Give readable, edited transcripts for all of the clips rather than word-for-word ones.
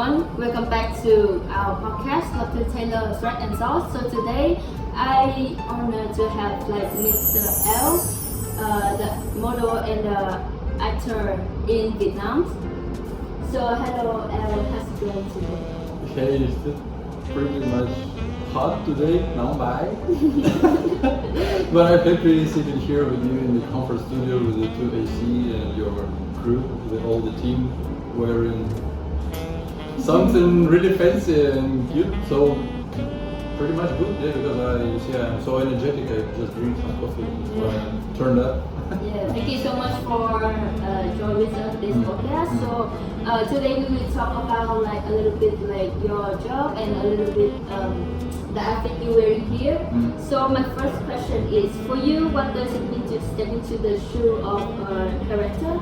everyone, welcome back to our podcast, Dr. Tailor, Thread and Sauce. So today, I honored to have Mr. L, the model and the actor in Vietnam. So hello L, how's it going today? Okay, it's pretty much hot today, not bad. But I'm happy sitting here with you in the comfort studio with the 2 AC and your crew, with all the team wearing something really fancy and cute. So pretty much good, yeah, because I'm so energetic. I just drink some coffee before I turned up. Yeah, thank you so much for joining with us this podcast. So today we will talk about a little bit your job and a little bit the outfit you're wearing here. So my first question is, for you, what does it mean to step into the shoe of a character?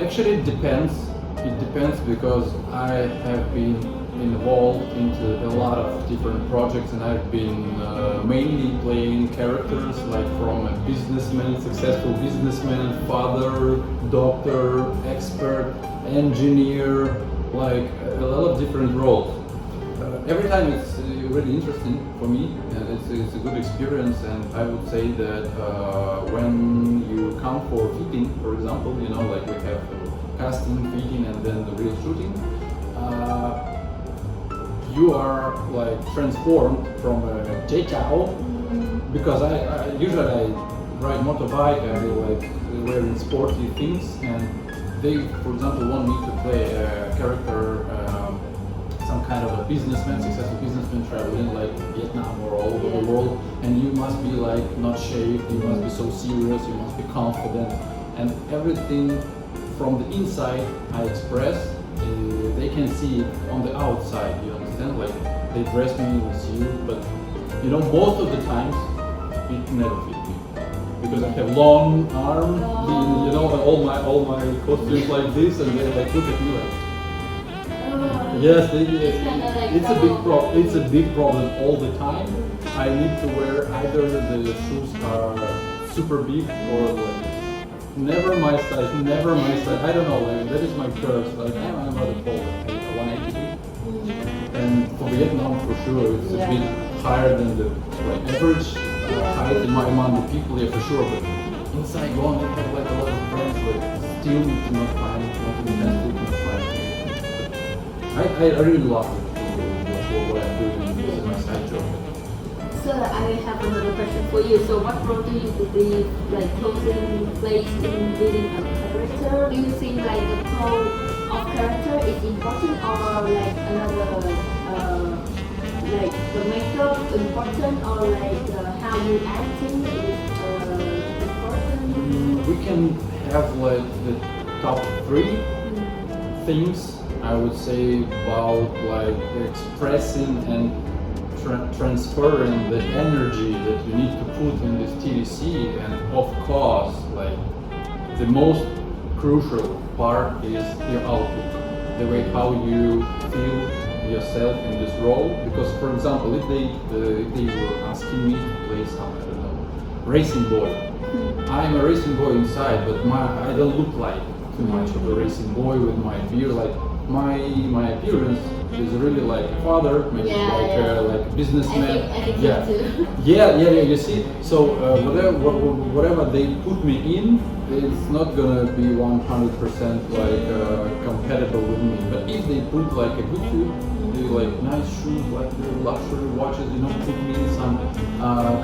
Actually, it depends. It depends because I have been involved into a lot of different projects, and I've been mainly playing characters from a businessman, successful businessman, father, doctor, expert, engineer, a lot of different roles. Every time it's really interesting for me, and it's a good experience. And I would say that when you come for fitting, for example, we have casting, fitting, and then the real shooting. You are transformed from a J-Chow, because I usually ride motorbike, I wearing sporty things, and they, for example, want me to play a character, some kind of a businessman, successful businessman traveling Vietnam or all over the world, and you must be not shaved, you must be so serious, you must be confident, and everything from the inside I express, they can see it on the outside, you understand? They dress me in suit, but most of the times it never fit me. Because I have long arms, all my costumes like this, and they look at me yes, it's a big problem all the time. I need to wear either the shoes are super big or never my size. I don't know, that is my curse. I'm not a tall, 180. And for Vietnam, for sure, it's a bit higher than the average height among the people, yeah, for sure. But inside one, I have a lot of friends, but still not find, not find. I really love it, what I'm doing. This is my side job. So I have another question for you. So what role do you believe clothing plays in building a character? Do you think the code of character is important, or another the makeup important, or how you acting is important? We can have the top 3 things I would say about expressing and transferring the energy that you need to put in this TDC, and of course, the most crucial part is your outlook, the way how you feel yourself in this role. Because, for example, if they were asking me to play some, I don't know, racing boy, I'm a racing boy inside, but I don't look like too much of a racing boy with my beard. My appearance is really father, maybe a businessman. I think so too. Yeah. You see, so whatever they put me in, it's not gonna be 100% compatible with me. But if they put a good suit, they nice shoes, luxury watches, put me in some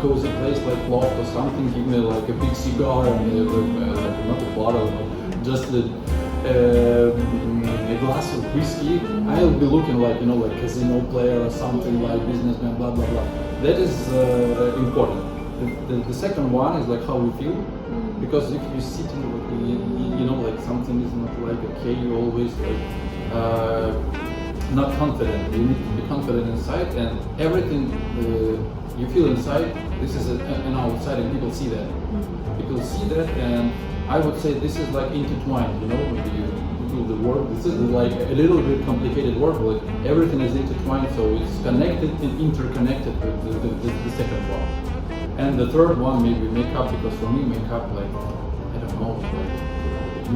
cozy place loft or something, give me a big cigar and not a bottle, just a glass of whiskey, I'll be looking like casino player or something, businessman, blah blah blah. That is important. The second one is how you feel, because if you sit in something is not okay, you always not confident. You need to be confident inside, and everything you feel inside, this is an outside, and people see that. People see that, and I would say this is intertwined, when you do the work. This is a little bit complicated work, but everything is intertwined, so it's connected and interconnected with the second one. And the third one, maybe makeup, because for me, makeup, I don't know,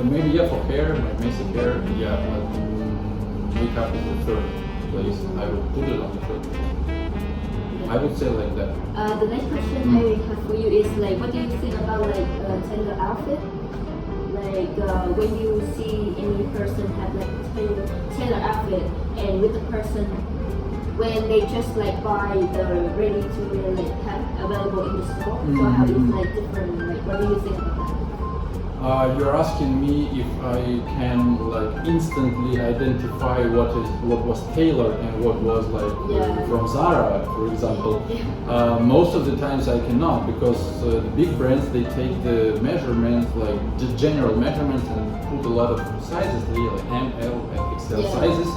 maybe for hair, my basic hair, makeup is the third place. I would put it on the third place. I would say like that. The next question I have for you is like, what do you think about like Tailor outfit? Like when you see any person have like Tailor outfit, and with the person when they just like buy the ready to wear like have available in the store. So how is like different? Like what do you think about that? You're asking me if I can like instantly identify what was Tailor and what was like from Zara, for example. Most of the times I cannot, because the big brands, they take the measurements, like the general measurements, and put a lot of sizes, like M, L, and XL sizes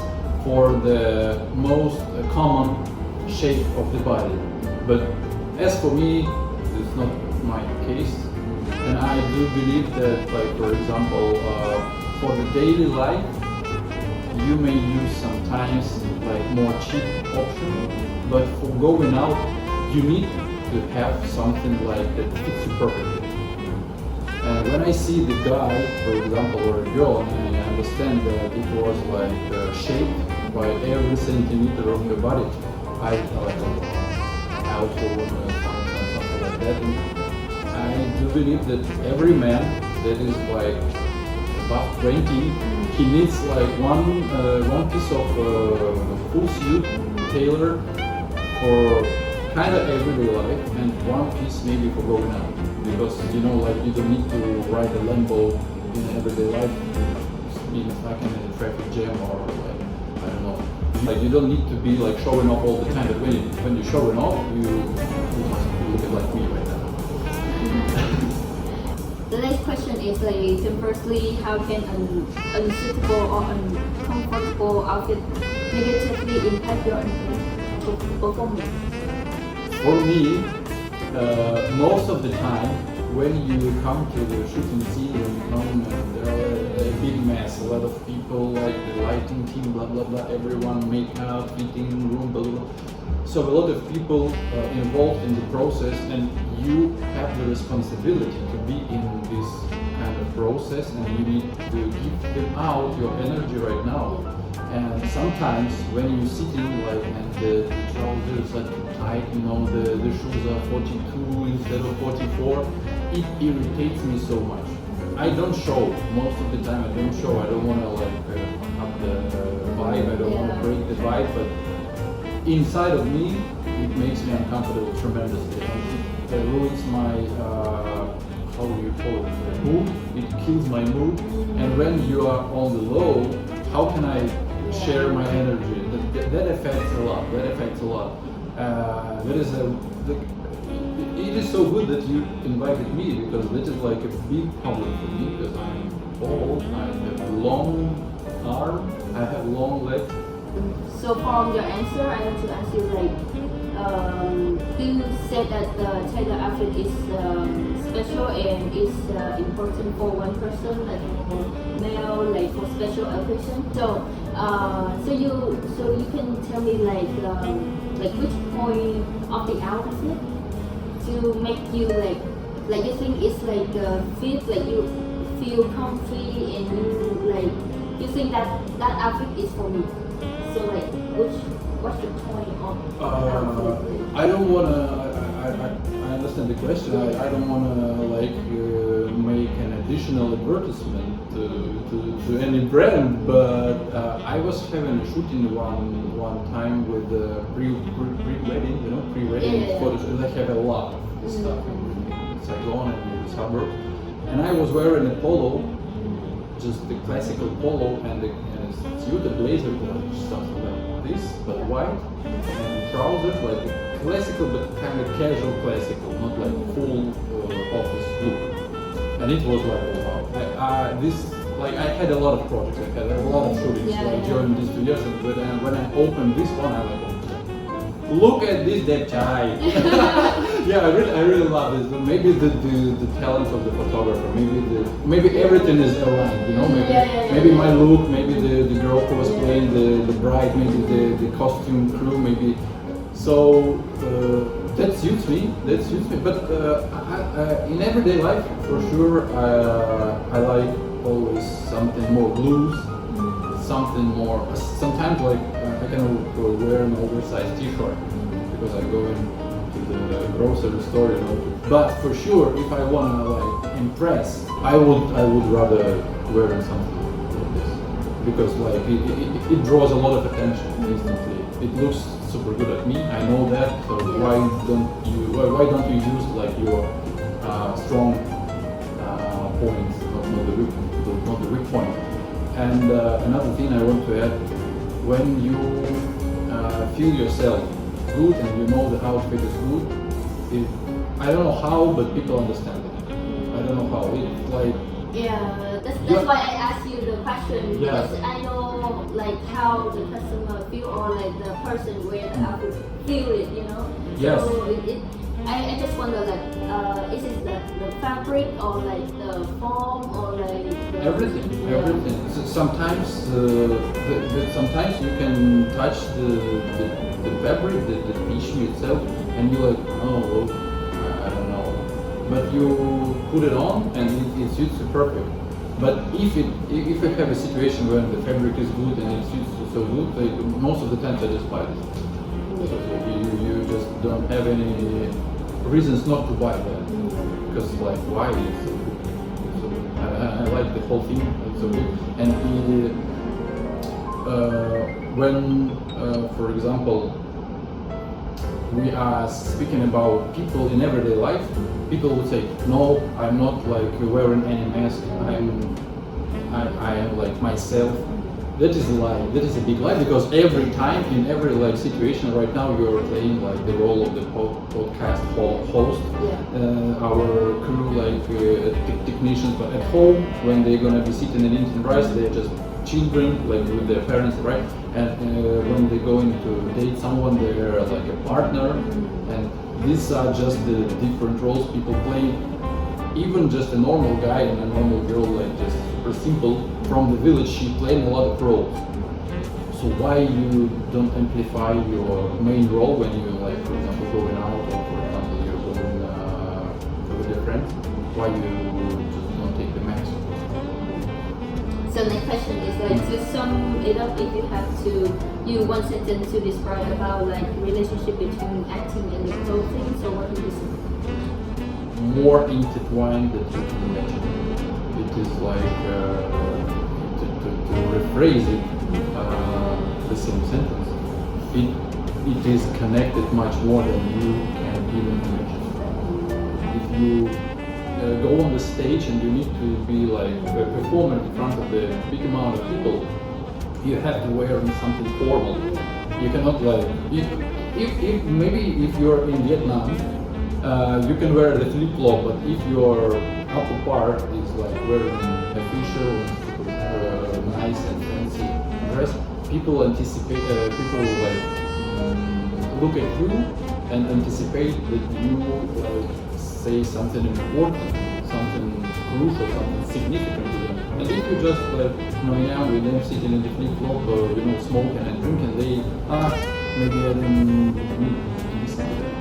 for the most common shape of the body. But as for me, it's not my case. And I do believe that, like for example, for the daily life, you may use sometimes like more cheap option, but for going out, you need to have something like that fits you perfectly. And when I see the guy, for example, or a girl, and I understand that it was like shaped by every centimeter of the body, I also want to find something like that. I do believe that every man that is like above 20, he needs like one piece of full suit tailored for kind of everyday life, and one piece maybe for going out. Because you know, like you don't need to ride a Lambo in everyday life, being stuck in a traffic jam, or like I don't know. Like you don't need to be like showing off all the time. But when you're showing off, you must be looking like me right now. The next question is like, firstly, how can an unsuitable or uncomfortable outfit negatively impact your performance? For me, most of the time, when you come to the shooting scene, when you come, there are a big mess, a lot of people, like the lighting team, blah blah blah, everyone, makeup, fitting room, blah blah. So a lot of people involved in the process, and you have the responsibility to be in this kind of process, and you need to give them out your energy right now. And sometimes when you're sitting like and the trousers are too tight, you know, the shoes are 42 instead of 44, it irritates me so much. I don't show, most of the time I don't show, I don't want to like up the vibe, I don't want to break the vibe, but inside of me, it makes me uncomfortable tremendously. And it ruins my, how do you call it, mood. It kills my mood. And when you are on the low, how can I share my energy? That affects a lot. That affects a lot. It is so good that you invited me, because that is like a big problem for me, because I'm bald, I have long arm, I have long legs. So from your answer, I want to ask you like, you said that the Tailor outfit is special and is important for one person, like for male, like for special occasion. So, so you can tell me like which point of the outfit to make you like you think it's like fit, like you feel comfy and you think that outfit is for me. So like, what's the point of outfit? I don't wanna. I understand the question. I don't wanna like make an additional advertisement to any brand, but I was having a shooting one time with pre-wedding, you know, pre-wedding photos. They have a lot of stuff in Ceylon and in the suburbs, and I was wearing a polo, just the classical polo, and the suit, a blazer, stuff like this, but white, and trousers like classical, but kind of casual classical, not like full office look. And it was like, wow, I had a lot of projects, I had a lot of shootings during these 2 years, and when I opened this one, I'm like, look at this detail. Yeah, I really love this. Maybe the talent of the photographer, maybe everything is aligned, you know, maybe my look, maybe the girl who was playing the bride, maybe the costume crew, maybe. So that suits me. But in everyday life, for sure, I like always something more loose, something more. Sometimes like I can wear an oversized T-shirt because I go into the grocery store, you know. But for sure, if I wanna like impress, I would rather wear something like this because like it draws a lot of attention instantly. It looks super good at me. I know that. So why don't you use like your strong points, not the weak point? And another thing I want to add, when you feel yourself good and you know the outfit is good, I don't know how, but people understand it. I don't know how. It's like that's why I asked you the question because I know like how the customer feel or like the person wear the outfit feel it, you know. Yes. So I just wonder like is it the fabric or like the form or like everything. So sometimes sometimes you can touch the fabric, the tissue itself, and you're like, oh, I don't know. But you put it on and it suits you perfect. But if I have a situation where the fabric is good and it suits you so good, like, most of the times I just buy it. So you just don't have any reasons not to buy that. Because like why? It's so good. I like the whole thing. It's so good. And when, for example, we are speaking about people in everyday life, people would say, no, I'm not like wearing any mask. I am like myself. That is a lie. That is a big lie because every time in every like situation right now you're playing like the role of the podcast host. Our crew like technicians, but at home when they're gonna be sitting and eating rice, they're just children like with their parents, right? And when they're going to date someone, they're like a partner, and these are just the different roles people play. Even just a normal guy and a normal girl, like just super simple from the village, she playing a lot of roles. So why you don't amplify your main role when you like, for example, going out or for example you're going with your friends? Why you just don't take the mask? So next question is like to sum it up, if you have to use one sentence to describe about like relationship between acting and the clothing, so what would you say? More intertwined than you can imagine. It is like to rephrase it, the same sentence. It is connected much more than you can even imagine. If you go on the stage and you need to be like a performer in front of the big amount of people, you have to wear something formal. You cannot like if maybe if you're in Vietnam. You can wear the flip-flop, but if your upper part is like wearing official, nice and fancy dress, people anticipate, people like look at you and anticipate that you say something important, something crucial, something significant to them. And if you just like now with them sitting in the flip-flop or smoking and drinking, they maybe I didn't need to listen to them.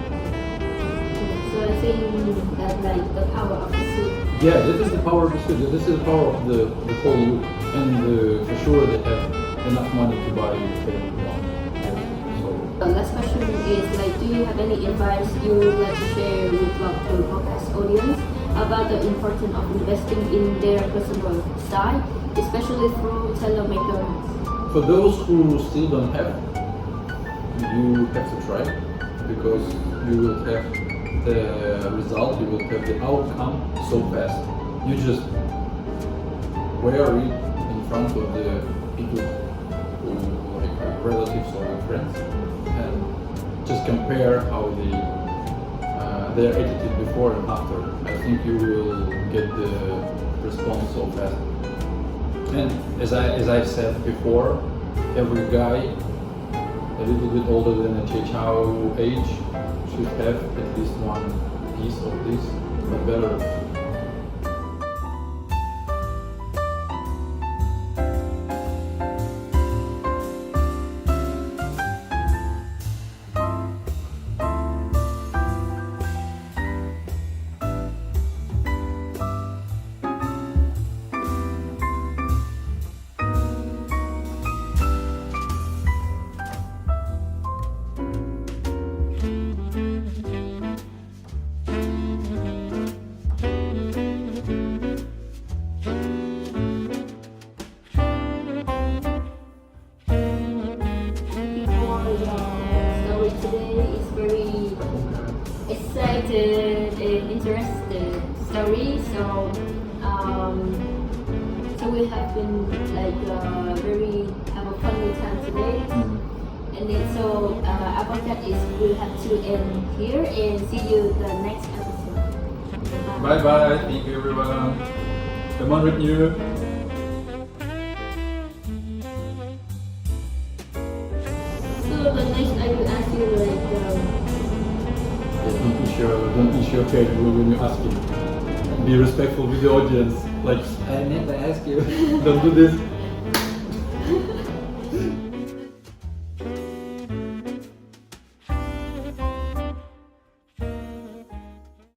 So I think that like the power of the suit. Yeah, this is the power of the studio. This is the power of the whole look, and for sure they have enough money to buy Tailor one. So The last question is like, do you have any advice you would like to share with the podcast audience about the importance of investing in their personal style, especially through tailor makers? for those who still don't have, you have to try because you will have the result, you will have the outcome so fast. You just wear it in front of the people who like relatives or friends and just compare how their attitude before and after. I think you will get the response so fast. And as I've said before, every guy a little bit older than a Chechao age should have at least one piece of this, but better. excited and interested story. So we have been like very have a funny time today. And then so our podcast is we'll have to end here and see you the next episode. Bye bye. Thank you everyone. Come on with you. So the next I will ask you like Don't issue your cake when you ask it. Be respectful with the audience. Like I never ask you. Don't do this.